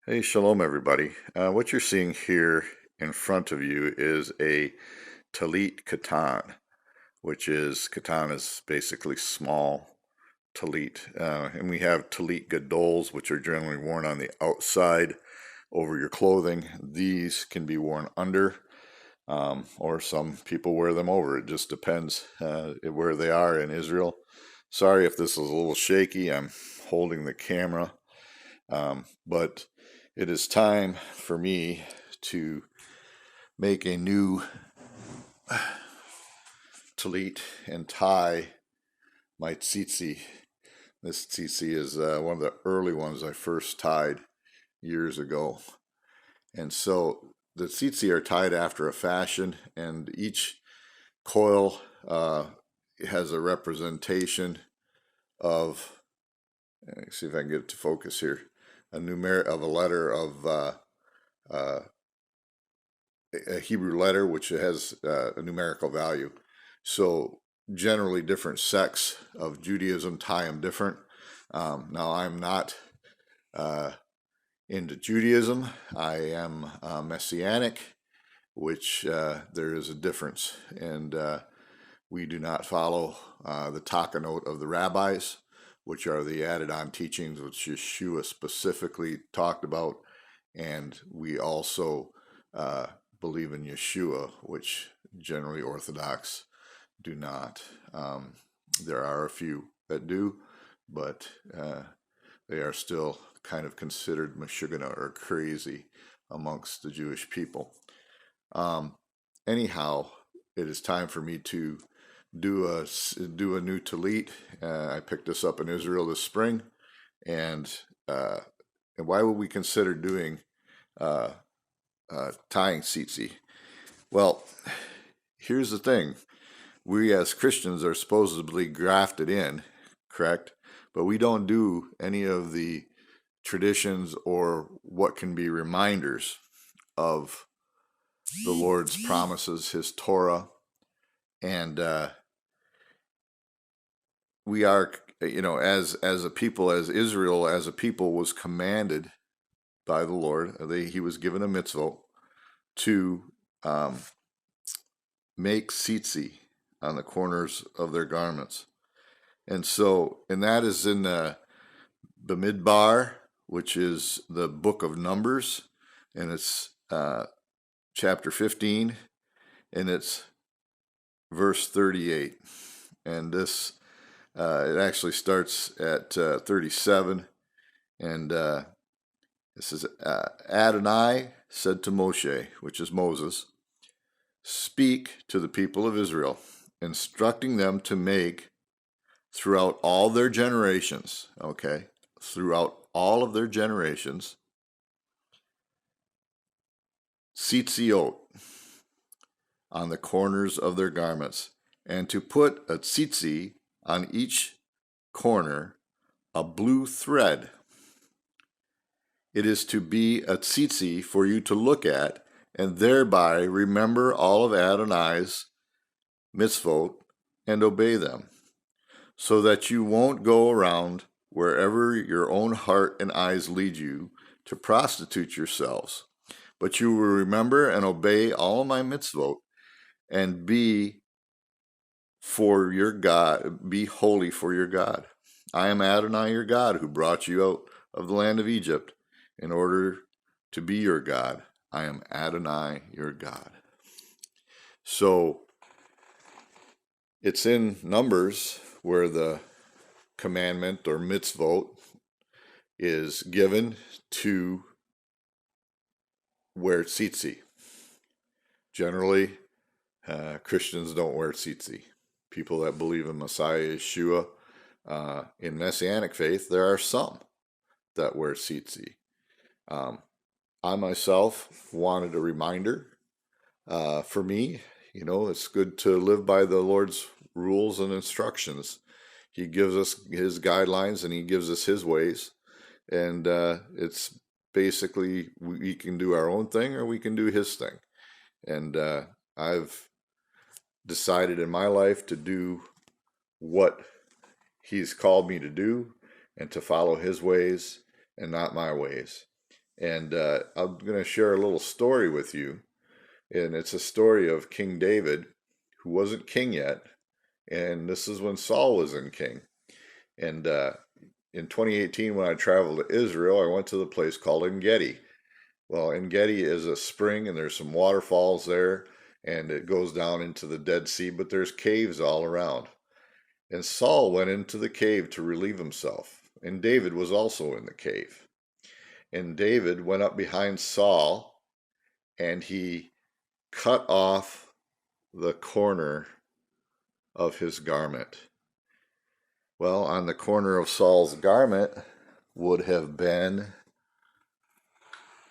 Hey, shalom, everybody. What you're seeing here in front of you is a Tallit Katan, Katan is basically small Tallit. And we have Tallit Gadols, which are generally worn on the outside over your clothing. These can be worn under, or some people wear them over. It just depends where they are in Israel. Sorry if this is a little shaky. I'm holding the camera. But it is time for me to make a new tallit and tie my tzitzit. This tzitzit is one of the early ones I first tied years ago. And so the tzitzit are tied after a fashion, and each coil has a representation of, let's see if I can get it to focus here, a letter of a Hebrew letter, which has a numerical value. So generally different sects of Judaism tie them different. Now I'm not into Judaism. I am Messianic, which there is a difference. And we do not follow the takanot of the rabbis, which are the added on teachings which Yeshua specifically talked about. And we also believe in Yeshua, which generally Orthodox do not. There are a few that do, but they are still kind of considered Meshugana or crazy amongst the Jewish people. Anyhow, it is time for me to do a new tallit. I picked this up in Israel this spring, and why would we consider doing tying tzitzit? Well, here's the thing. We as Christians are supposedly grafted in, correct? But we don't do any of the traditions or what can be reminders of the Lord's promises, His Torah. And we are, as a people, as Israel, as a people was commanded by the Lord, he was given a mitzvah to make tzitzit on the corners of their garments. And that is in the Bamidbar, which is the book of Numbers, and it's chapter 15, and it's verse 38. And this, it actually starts at 37, and it says, Adonai said to Moshe, which is Moses, speak to the people of Israel, instructing them to make throughout all their generations, throughout all of their generations, tzitziot on the corners of their garments, and to put a tzitzit on each corner, a blue thread. It is to be a tzitzit for you to look at, and thereby remember all of Adonai's mitzvot and obey them, so that you won't go around wherever your own heart and eyes lead you to prostitute yourselves, but you will remember and obey all my mitzvot and be for your God, be holy for your God. I am Adonai your God, who brought you out of the land of Egypt in order to be your God. I am Adonai your God. So it's in Numbers where the commandment or mitzvot is given to wear tzitzit. Generally, Christians don't wear tzitzit. People that believe in Messiah Yeshua, in Messianic faith, there are some that wear tzitzit. I myself wanted a reminder. For me, it's good to live by the Lord's rules and instructions. He gives us His guidelines and He gives us His ways. And it's basically, we can do our own thing or we can do His thing. And I've decided in my life to do what He's called me to do and to follow His ways and not my ways. And I'm going to share a little story with you. And it's a story of King David, who wasn't king yet. And this is when Saul was in king. And in 2018, when I traveled to Israel, I went to the place called En-Gedi. Well, En-Gedi is a spring, and there's some waterfalls there, and it goes down into the Dead Sea, but there's caves all around. And Saul went into the cave to relieve himself, and David was also in the cave. And David went up behind Saul, and he cut off the corner of his garment. Well, on the corner of Saul's garment would have been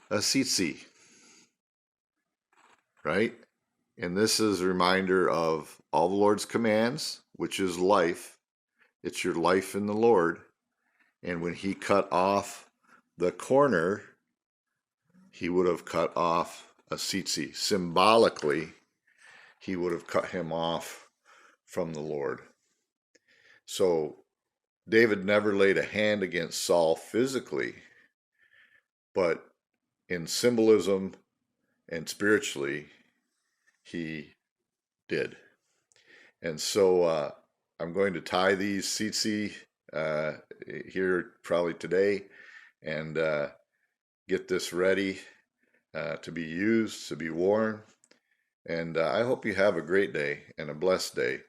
a tzitzit, right? And this is a reminder of all the Lord's commands, which is life. It's your life in the Lord. And when he cut off the corner, he would have cut off a tzitzit. Symbolically, he would have cut him off from the Lord. So David never laid a hand against Saul physically, but in symbolism and spiritually, he did. And so I'm going to tie these tzitzit here probably today and get this ready to be used, to be worn. And I hope you have a great day and a blessed day.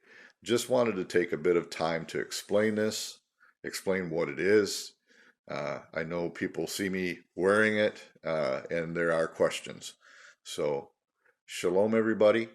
Just wanted to take a bit of time to explain this, explain what it is. I know people see me wearing it and there are questions. So, shalom, everybody.